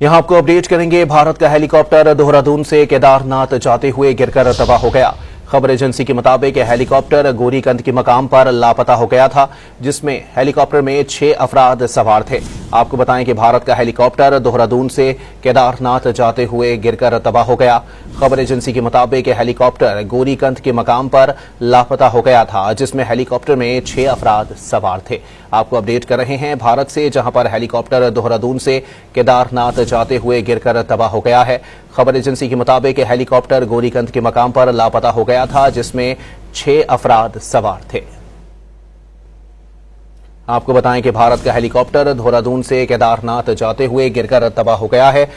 यहां आपको अपडेट करेंगे। भारत का हेलीकॉप्टर देहरादून से केदारनाथ जाते हुए गिरकर तबाह हो गया। खबर एजेंसी के मुताबिक हेलीकॉप्टर गोरीकंद के मकाम पर लापता हो गया था, जिसमें हेलीकॉप्टर में 6 अफराद सवार थे। आपको बताएं कि भारत का हेलीकॉप्टर देहरादून से केदारनाथ जाते हुए गिरकर तबाह हो गया। खबर एजेंसी के मुताबिक हेलीकॉप्टर गोरीकंद के मकाम पर लापता हो गया था, जिसमें हेलीकॉप्टर में 6 अफराद सवार थे। आपको अपडेट कर रहे हैं भारत से, जहां पर हेलीकॉप्टर देहरादून से केदारनाथ जाते हुए गिरकर तबाह हो गया है। खबर एजेंसी के मुताबिक हेलीकॉप्टर गोरीकंद के मकाम पर लापता हो गया था, जिसमें 6 अफराद सवार थे। आपको बताएं कि भारत का हेलीकॉप्टर देहरादून से केदारनाथ जाते हुए गिरकर तबाह हो गया है।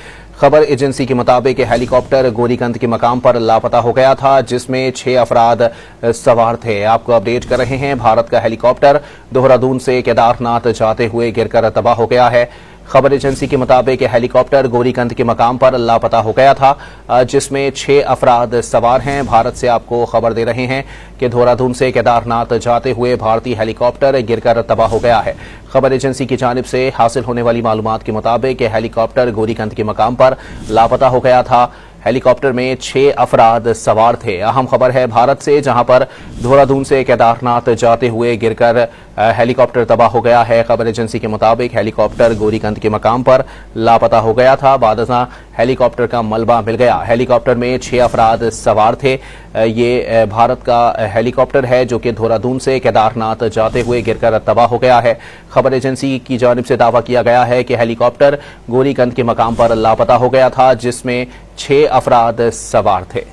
खबर एजेंसी के मुताबिक हेलीकॉप्टर गोरीकंद के मकाम पर लापता हो गया था, जिसमें 6 अफराद सवार थे। आपको अपडेट कर रहे हैं भारत का हेलीकॉप्टर देहरादून से केदारनाथ जाते हुए गिरकर तबाह हो गया है। खबर एजेंसी के मुताबिक हेलीकॉप्टर गोरीकंद के मकाम पर लापता हो गया था, जिसमें 6 अफराद सवार हैं। भारत से आपको खबर दे रहे हैं कि देहरादून से केदारनाथ जाते हुए भारतीय हेलीकॉप्टर गिरकर तबाह हो गया है। खबर एजेंसी की जानिब से हासिल होने वाली मालूमात के मुताबिक हेलीकॉप्टर गोरीकंद के मकाम पर लापता हो गया था। हेलीकॉप्टर में 6 अफराद सवार थे। अहम खबर है भारत से, जहां पर देहरादून से केदारनाथ जाते हुए गिरकर हेलीकॉप्टर तबाह हो गया है। खबर एजेंसी के मुताबिक हेलीकॉप्टर गोरीकंद के मकाम पर लापता हो गया था। बादशाह हेलीकॉप्टर का मलबा मिल गया। हेलीकॉप्टर में 6 अफराद सवार थे। ये भारत का हेलीकॉप्टर है जो कि देहरादून से केदारनाथ जाते हुए गिरकर तबाह हो गया है। खबर एजेंसी की जानिब से दावा किया गया है कि हेलीकॉप्टर गोरीकंद के मकाम पर लापता हो गया था, जिसमें 6 अफराद सवार थे।